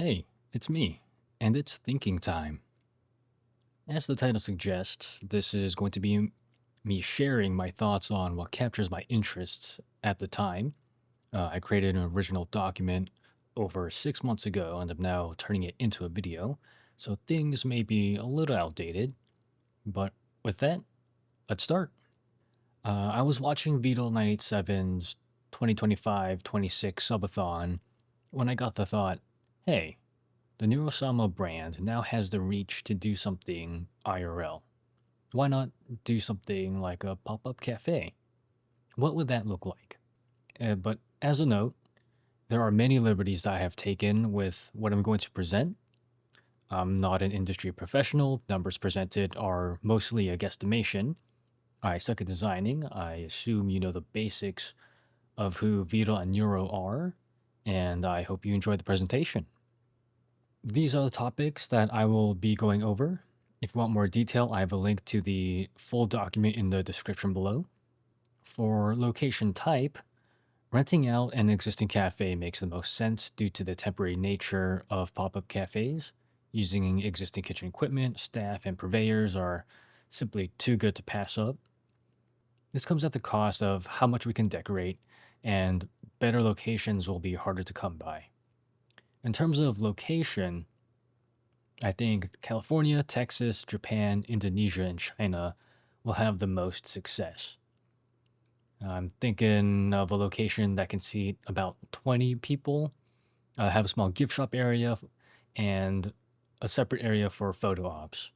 Hey, it's me, and it's thinking time. As the title suggests, this is going to be me sharing my thoughts on what captures my interests at the time. I created an original document over 6 months ago and am now turning it into a video, so things may be a little outdated, but with that, let's start. I was watching Vital 987's 2025-26 subathon when I got the thought, hey, the Neuro-Sama brand now has the reach to do something IRL. Why not do something like a pop up cafe? What would that look like? But as a note, there are many liberties I have taken with what I'm going to present. I'm not an industry professional. Numbers presented are mostly a guesstimation. I suck at designing. I assume you know the basics of who Vito and Neuro are, and I hope you enjoy the presentation. These are the topics that I will be going over. If you want more detail, I have a link to the full document in the description below. For location type, renting out an existing cafe makes the most sense due to the temporary nature of pop up cafes. Using existing kitchen equipment, staff, and purveyors are simply too good to pass up. This comes at the cost of how much we can decorate, and better locations will be harder to come by. In terms of location, I think California, Texas, Japan, Indonesia, and China will have the most success. I'm thinking of a location that can seat about 20 people, have a small gift shop area, and a separate area for photo ops.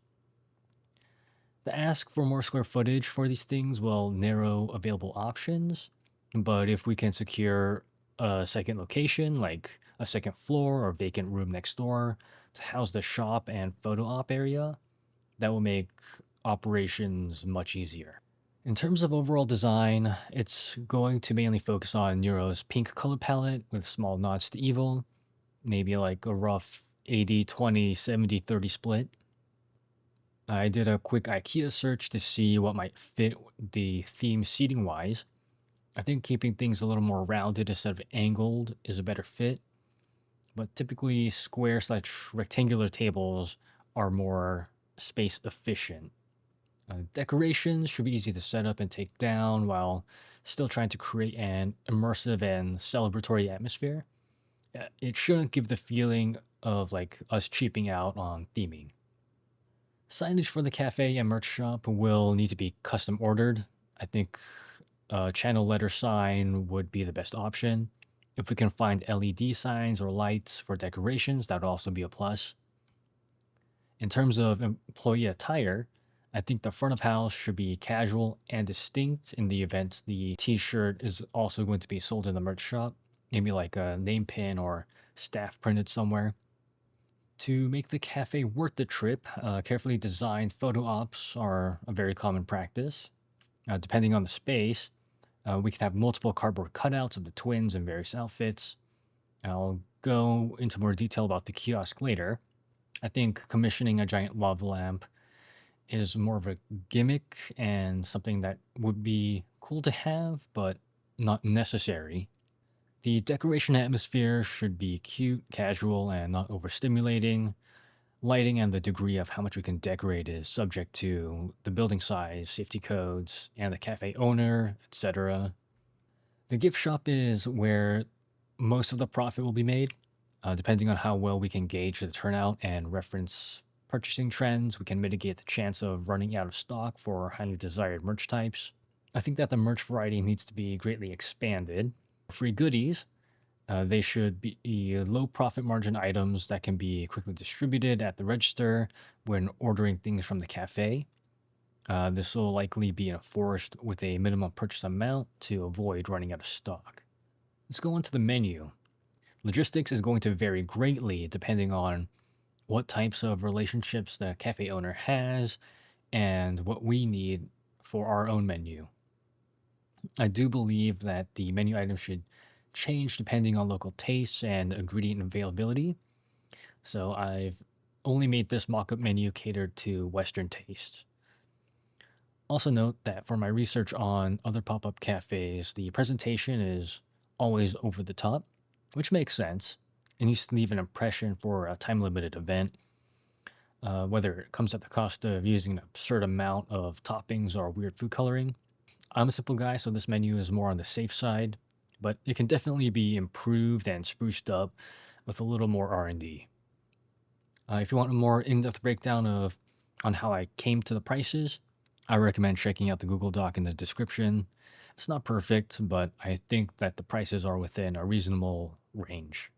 The ask for more square footage for these things will narrow available options, but if we can secure a second location, like a second floor or vacant room next door, to house the shop and photo op area, that will make operations much easier. In terms of overall design, it's going to mainly focus on Neuro's pink color palette with small nods to evil, maybe like a rough 80-20, 70-30 split. I did a quick IKEA search to see what might fit the theme seating wise. I think keeping things a little more rounded instead of angled is a better fit, but typically square/slash rectangular tables are more space efficient. Decorations should be easy to set up and take down while still trying to create an immersive and celebratory atmosphere. It shouldn't give the feeling of like us cheaping out on theming. Signage for the cafe and merch shop will need to be custom ordered. I think a channel letter sign would be the best option. If we can find LED signs or lights for decorations, that would also be a plus. In terms of employee attire, I think the front of house should be casual and distinct in the event the t-shirt is also going to be sold in the merch shop, maybe like a name pin or staff printed somewhere. To make the cafe worth the trip, carefully designed photo ops are a very common practice. Depending on the space, we can have multiple cardboard cutouts of the twins in various outfits. I'll go into more detail about the kiosk later. I think commissioning a giant lava lamp is more of a gimmick and something that would be cool to have, but not necessary. The decoration atmosphere should be cute, casual, and not overstimulating. Lighting and the degree of how much we can decorate is subject to the building size, safety codes, and the cafe owner, etc. The gift shop is where most of the profit will be made. Depending on how well we can gauge the turnout and reference purchasing trends, we can mitigate the chance of running out of stock for highly desired merch types. I think that the merch variety needs to be greatly expanded. Free goodies, they should be low profit margin items that can be quickly distributed at the register when ordering things from the cafe. This will likely be enforced with a minimum purchase amount to avoid running out of stock. Let's go into the menu. Logistics is going to vary greatly depending on what types of relationships the cafe owner has and what we need for our own menu. I do believe that the menu items should change depending on local tastes and ingredient availability. So I've only made this mock-up menu catered to Western tastes. Also note that for my research on other pop-up cafes, the presentation is always over the top, which makes sense. It needs to leave an impression for a time limited event, whether it comes at the cost of using an absurd amount of toppings or weird food coloring. I'm a simple guy, so this menu is more on the safe side, but it can definitely be improved and spruced up with a little more R&D. If you want a more in-depth breakdown of on how I came to the prices, I recommend checking out the Google Doc in the description. It's not perfect, but I think that the prices are within a reasonable range.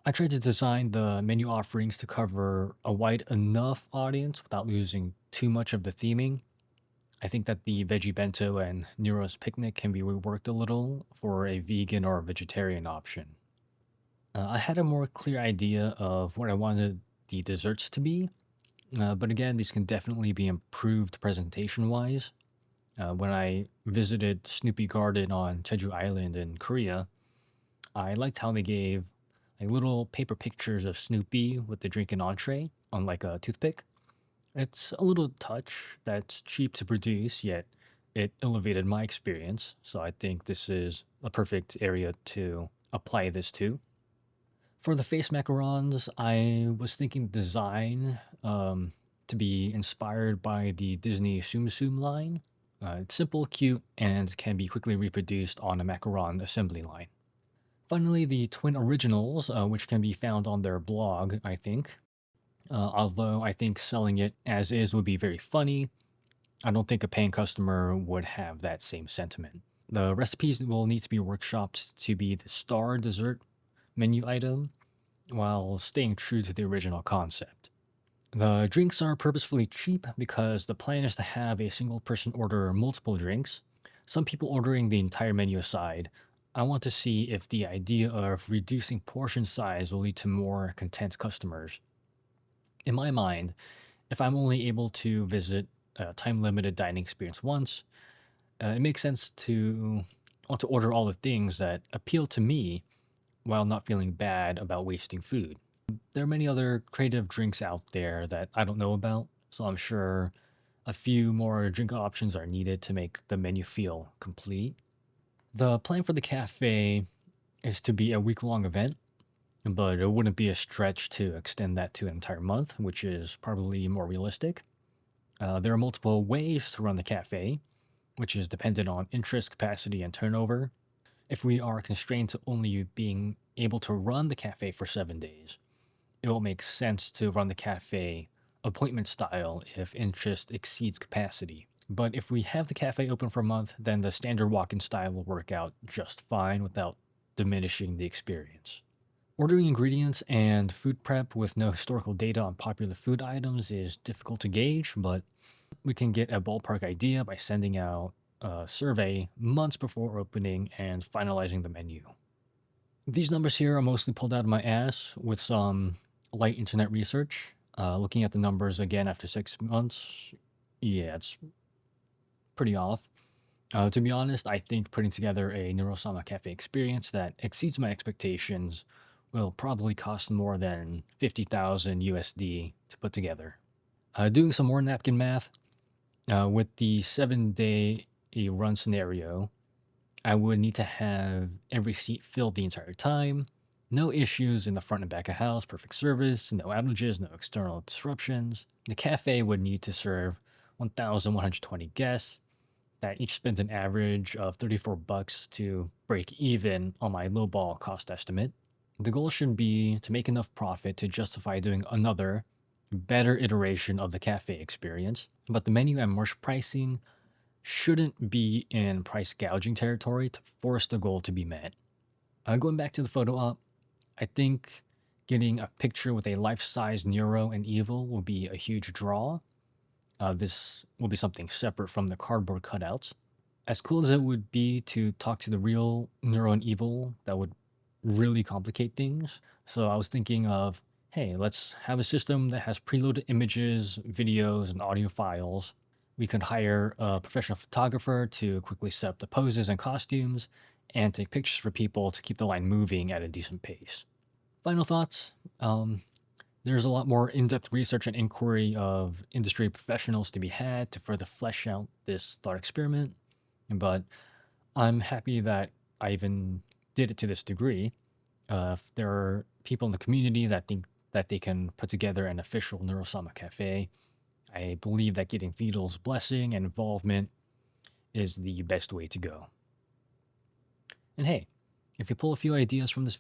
I tried to design the menu offerings to cover a wide enough audience without losing too much of the theming. I think that the veggie bento and Nero's picnic can be reworked a little for a vegan or vegetarian option. I had a more clear idea of what I wanted the desserts to be, but again, these can definitely be improved presentation wise. When I visited Snoopy Garden on Jeju Island in Korea, I liked how they gave like little paper pictures of Snoopy with the drink and entree on like a toothpick. It's a little touch that's cheap to produce, yet it elevated my experience. So I think this is a perfect area to apply this to. For the face macarons, I was thinking design to be inspired by the Disney Tsum Tsum line. It's simple, cute, and can be quickly reproduced on a macaron assembly line. Finally, the twin originals, which can be found on their blog, I think. Although I think selling it as is would be very funny, I don't think a paying customer would have that same sentiment. The recipes will need to be workshopped to be the star dessert menu item while staying true to the original concept. The drinks are purposefully cheap because the plan is to have a single person order multiple drinks. Some people ordering the entire menu aside, I want to see if the idea of reducing portion size will lead to more content customers. In my mind, if I'm only able to visit a time limited dining experience once, it makes sense to want to order all the things that appeal to me while not feeling bad about wasting food. There are many other creative drinks out there that I don't know about, so I'm sure a few more drink options are needed to make the menu feel complete. The plan for the cafe is to be a week long event, but it wouldn't be a stretch to extend that to an entire month, which is probably more realistic. There are multiple ways to run the cafe, which is dependent on interest, capacity, and turnover. If we are constrained to only being able to run the cafe for 7 days, it will make sense to run the cafe appointment style if interest exceeds capacity. But if we have the cafe open for a month, then the standard walk in style will work out just fine without diminishing the experience. Ordering ingredients and food prep with no historical data on popular food items is difficult to gauge, but we can get a ballpark idea by sending out a survey months before opening and finalizing the menu. These numbers here are mostly pulled out of my ass with some light internet research. Looking at the numbers again after 6 months, yeah, it's pretty off. To be honest, I think putting together a Neuro-Sama cafe experience that exceeds my expectations will probably cost more than 50,000 USD to put together. Doing some more napkin math, with the 7 day run scenario, I would need to have every seat filled the entire time. No issues in the front and back of house, perfect service, no outages, no external disruptions. The cafe would need to serve 1,120 guests that each spends an average of 34 bucks to break even on my lowball cost estimate. The goal should be to make enough profit to justify doing another, better iteration of the cafe experience, but the menu and merch pricing shouldn't be in price gouging territory to force the goal to be met. Going back to the photo op, I think getting a picture with a life-size Nero and Evil will be a huge draw. This will be something separate from the cardboard cutouts. As cool as it would be to talk to the real Nero and Evil, that would really complicate things. So I was thinking of, hey, let's have a system that has preloaded images, videos, and audio files. We could hire a professional photographer to quickly set up the poses and costumes and take pictures for people to keep the line moving at a decent pace. Final thoughts. There's a lot more in depth research and inquiry of industry professionals to be had to further flesh out this thought experiment, but I'm happy that I even did it to this degree. If there are people in the community that think that they can put together an official Neuro-Sama cafe, I believe that getting Fiedel's blessing and involvement is the best way to go. And hey, if you pull a few ideas from this